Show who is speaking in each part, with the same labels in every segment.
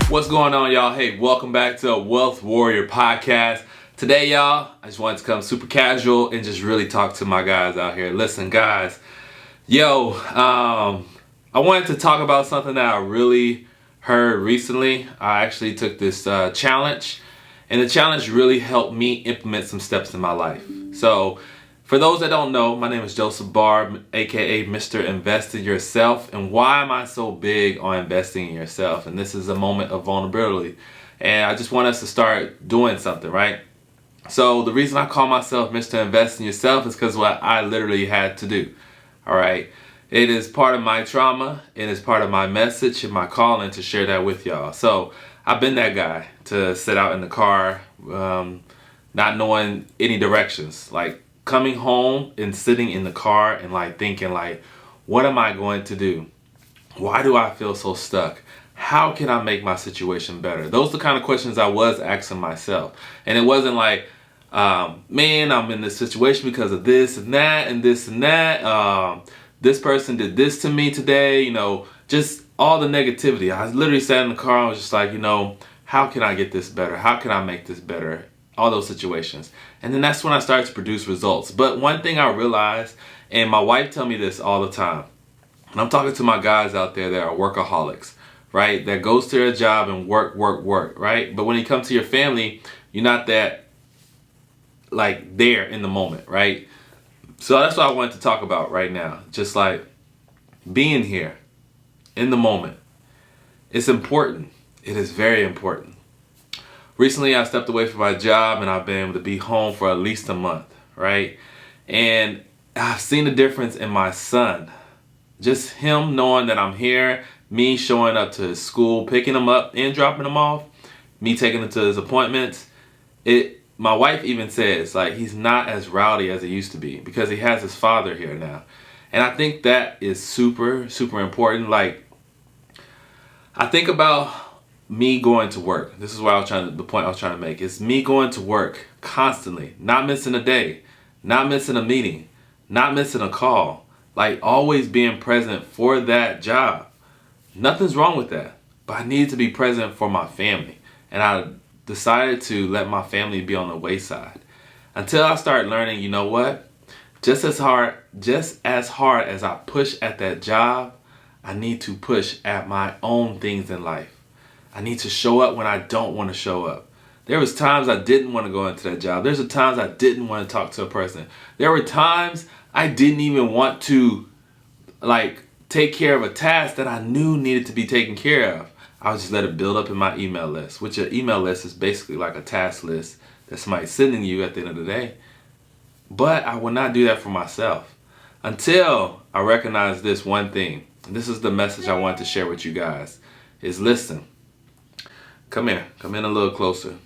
Speaker 1: What's going on, y'all? Hey, welcome back to Wealth Warrior Podcast. Today, y'all, I just wanted to come super casual and just really talk to my guys out here. Listen, guys, I wanted to talk about something that I really heard recently. I actually took this challenge, and the challenge really helped me implement some steps in my life. So, for those that don't know, my name is Joseph Barb, aka Mr. Invest in Yourself. And why am I so big on investing in yourself? And this is a moment of vulnerability. And I just want us to start doing something, right? So the reason I call myself Mr. Invest in Yourself is because what I literally had to do. All right. It is part of my trauma. It is part of my message and my calling to share that with y'all. So I've been that guy to sit out in the car, not knowing any directions. Like, coming home and sitting in the car and thinking what am I going to do? Why do I feel so stuck? How can I make my situation better? Those are the kind of questions I was asking myself. And it wasn't man, I'm in this situation because of this and that and this and that. This person did this to me today, just all the negativity. I literally sat in the car and was just how can I get this better? How can I make this better? All those situations. And then that's when I started to produce results. But one thing I realized, and my wife tell me this all the time, and I'm talking to my guys out there that are workaholics, right? That goes to their job and work, right? But when you come to your family, you're not that there in the moment, right? So that's what I wanted to talk about right now. Just being here in the moment. It's important. It is very important. Recently, I stepped away from my job and I've been able to be home for at least a month, right? And I've seen the difference in my son. Just him knowing that I'm here, me showing up to his school, picking him up and dropping him off, me taking him to his appointments. My wife even says, he's not as rowdy as he used to be because he has his father here now. And I think that is super, super important. I think about me going to work. This is what the point I was trying to make. It's me going to work constantly, not missing a day, not missing a meeting, not missing a call, always being present for that job. Nothing's wrong with that, but I need to be present for my family. And I decided to let my family be on the wayside until I start learning, just as hard as I push at that job, I need to push at my own things in life. I need to show up when I don't want to show up. There was times I didn't want to go into that job. There's times I didn't want to talk to a person. There were times I didn't even want to take care of a task that I knew needed to be taken care of. I would just let it build up in my email list, which an email list is basically like a task list that somebody's sending you at the end of the day. But I will not do that for myself until I recognize this one thing. And this is the message I want to share with you guys is listen. Come here. Come in a little closer.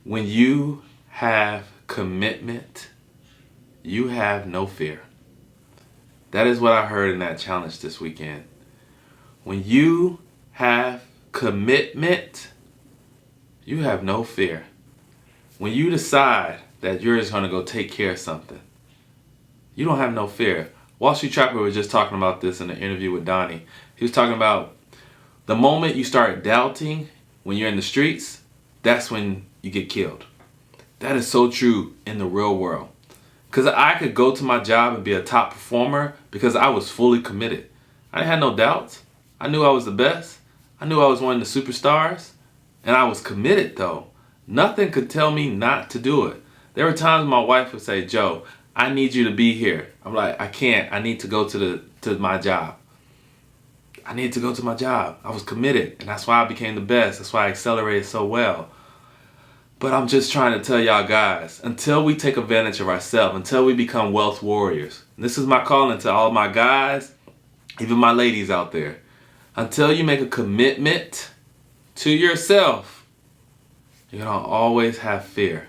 Speaker 1: When you have commitment, you have no fear. That is what I heard in that challenge this weekend. When you have commitment, you have no fear. When you decide that you're just going to go take care of something, you don't have no fear. Wall Street Trapper was just talking about this in an interview with Donnie. He was talking about the moment you start doubting when you're in the streets, that's when you get killed. That is so true in the real world. Because I could go to my job and be a top performer because I was fully committed. I didn't have no doubts. I knew I was the best. I knew I was one of the superstars. And I was committed though. Nothing could tell me not to do it. There were times my wife would say, Joe, I need you to be here. I'm like, I can't. I need to go to my job. I need to go to my job. I was committed, and that's why I became the best. That's why I accelerated so well. But I'm just trying to tell y'all guys, until we take advantage of ourselves, until we become wealth warriors, and this is my calling to all my guys, even my ladies out there, until you make a commitment to yourself, you're going to always have fear.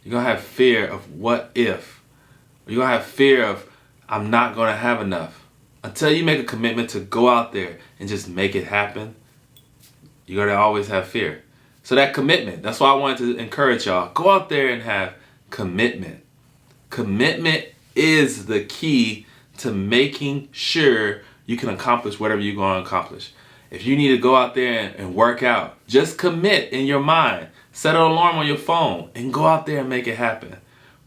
Speaker 1: You're going to have fear of what if. You're going to have fear of I'm not going to have enough. Until you make a commitment to go out there and just make it happen, you're going to always have fear. So that commitment, that's why I wanted to encourage y'all. Go out there and have commitment. Commitment is the key to making sure you can accomplish whatever you're going to accomplish. If you need to go out there and work out, just commit in your mind. Set an alarm on your phone and go out there and make it happen.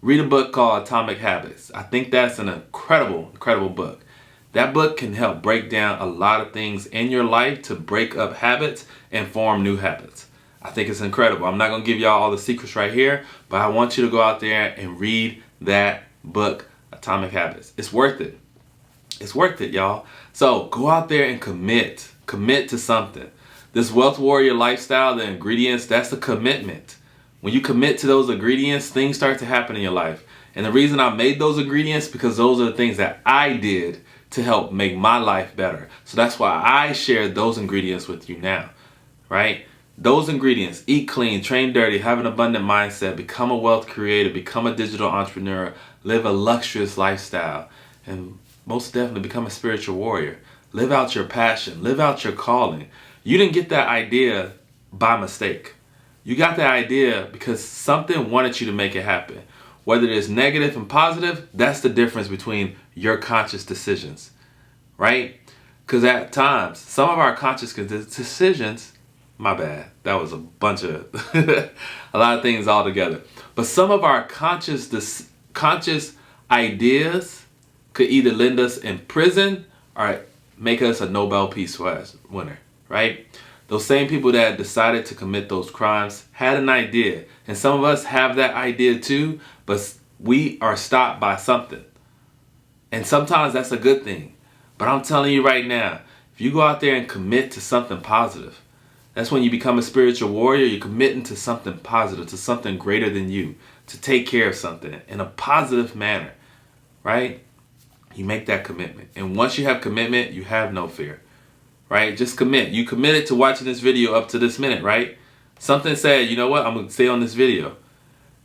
Speaker 1: Read a book called Atomic Habits. I think that's an incredible book. That book can help break down a lot of things in your life to break up habits and form new habits. I think it's incredible. I'm not going to give y'all all the secrets right here, but I want you to go out there and read that book, Atomic Habits. It's worth it. It's worth it, y'all. So go out there and commit. Commit to something. This Wealth Warrior lifestyle, the ingredients, that's a commitment. When you commit to those ingredients, things start to happen in your life. And the reason I made those ingredients, because those are the things that I did to help make my life better. So that's why I shared those ingredients with you now, right? Those ingredients: eat clean, train dirty, have an abundant mindset, become a wealth creator, become a digital entrepreneur, live a luxurious lifestyle, and most definitely become a spiritual warrior. Live out your passion, live out your calling. You didn't get that idea by mistake. You got that idea because something wanted you to make it happen. Whether it is negative and positive, that's the difference between your conscious decisions, right? Because at times, some of our conscious decisions, my bad, that was a bunch of, a lot of things all together. But some of our conscious ideas could either land us in prison or make us a Nobel Peace Prize winner, right? Those same people that decided to commit those crimes had an idea. And some of us have that idea too, but we are stopped by something. And sometimes that's a good thing. But I'm telling you right now, if you go out there and commit to something positive, that's when you become a spiritual warrior. You're committing to something positive, to something greater than you, to take care of something in a positive manner, right? You make that commitment. And once you have commitment, you have no fear. Right? Just commit. You committed to watching this video up to this minute, right? Something said, you know what? I'm going to stay on this video.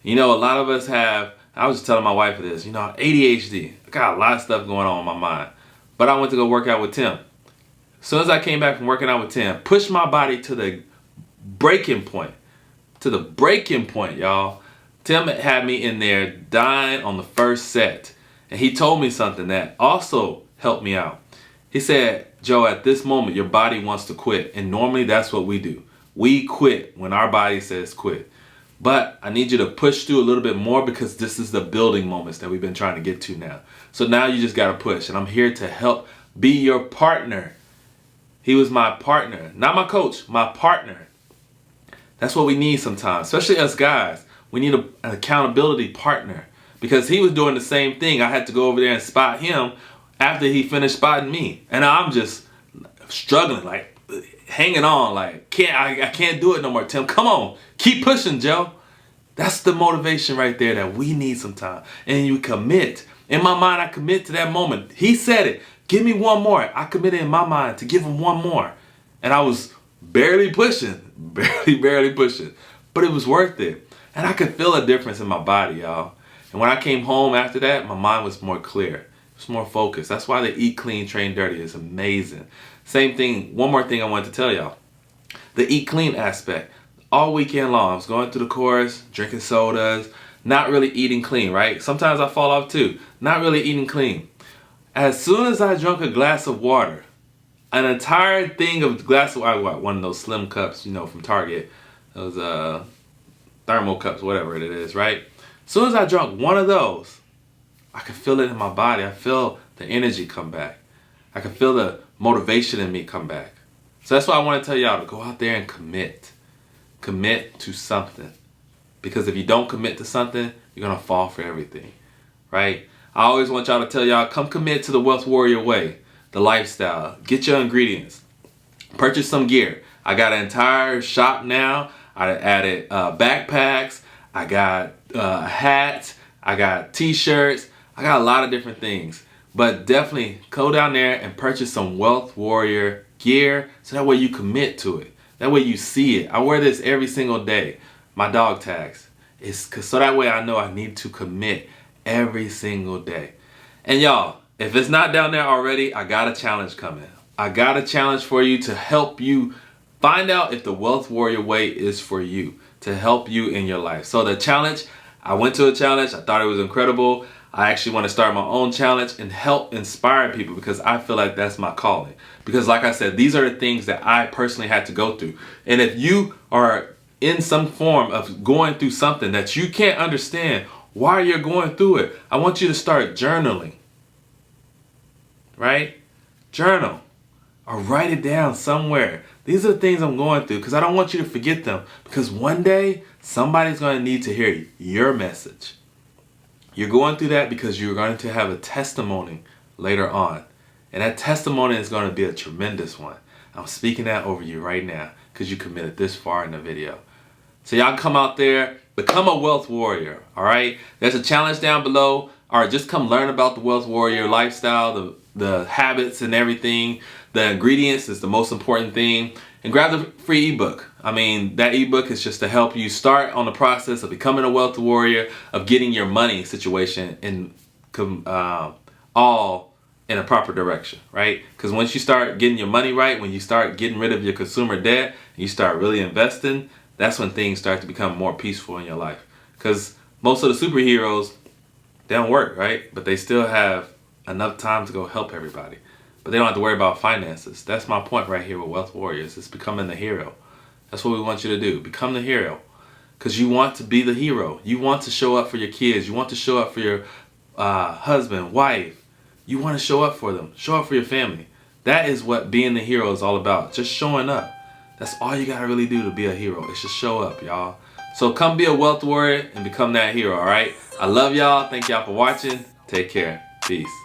Speaker 1: You know, a lot of us have, I was just telling my wife this, ADHD. I got a lot of stuff going on in my mind. But I went to go work out with Tim. As soon as I came back from working out with Tim, pushed my body to the breaking point. To the breaking point, y'all. Tim had me in there dying on the first set. And he told me something that also helped me out. He said, Joe, at this moment, your body wants to quit. And normally that's what we do. We quit when our body says quit. But I need you to push through a little bit more because this is the building moments that we've been trying to get to now. So now you just got to push. And I'm here to help be your partner. He was my partner, not my coach, my partner. That's what we need sometimes, especially us guys. We need an accountability partner because he was doing the same thing. I had to go over there and spot him after he finished spotting me. And I'm just struggling, like hanging on, like I can't do it no more, Tim. Come on, keep pushing, Joe. That's the motivation right there that we need sometimes. And you commit. In my mind, I commit to that moment. He said it. Give me one more. I committed in my mind to give him one more. And I was barely pushing, barely pushing. But it was worth it. And I could feel a difference in my body, y'all. And when I came home after that, my mind was more clear. It was more focused. That's why the Eat Clean, Train Dirty is amazing. Same thing, one more thing I wanted to tell y'all. The Eat Clean aspect. All weekend long, I was going through the course, drinking sodas, not really eating clean, right? Sometimes I fall off too. Not really eating clean. As soon as I drank a glass of water, an entire thing of glass of water, one of those slim cups, from Target, those thermal cups, whatever it is, right? As soon as I drank one of those, I could feel it in my body. I feel the energy come back. I could feel the motivation in me come back. So that's why I want to tell y'all to go out there and commit. Commit to something. Because if you don't commit to something, you're going to fall for everything, right? I always want y'all to tell y'all, come commit to the Wealth Warrior way, the lifestyle. Get your ingredients. Purchase some gear. I got an entire shop now. I added backpacks. I got hats. I got t-shirts. I got a lot of different things. But definitely go down there and purchase some Wealth Warrior gear so that way you commit to it. That way you see it. I wear this every single day. My dog tags. So that way I know I need to commit every single day. And y'all, if it's not down there already, I got a challenge coming. I got a challenge for you to help you find out if the Wealth Warrior way is for you, to help you in your life. So the challenge, I went to a challenge. I thought it was incredible. I actually want to start my own challenge and help inspire people because I feel like that's my calling. Because like I said, these are the things that I personally had to go through. And if you are in some form of going through something that you can't understand why you're going through it, I want you to start journaling. Right? Journal. Or write it down somewhere. These are the things I'm going through because I don't want you to forget them. Because one day, somebody's going to need to hear your message. You're going through that because you're going to have a testimony later on. And that testimony is going to be a tremendous one. I'm speaking that over you right now because you committed this far in the video. So y'all come out there, become a wealth warrior, all right? There's a challenge down below. All right, just come learn about the wealth warrior lifestyle, the habits and everything. The ingredients is the most important thing. And grab the free ebook. I mean, that ebook is just to help you start on the process of becoming a wealth warrior, of getting your money situation in all in a proper direction, right? Because once you start getting your money right, when you start getting rid of your consumer debt, and you start really investing, that's when things start to become more peaceful in your life. Because most of the superheroes, they don't work, right? But they still have enough time to go help everybody. But they don't have to worry about finances. That's my point right here with Wealth Warriors. It's becoming the hero. That's what we want you to do. Become the hero. Because you want to be the hero. You want to show up for your kids. You want to show up for your husband, wife. You want to show up for them. Show up for your family. That is what being the hero is all about. Just showing up. That's all you got to really do to be a hero. It's just show up, y'all. So come be a wealth warrior and become that hero, all right? I love y'all. Thank y'all for watching. Take care. Peace.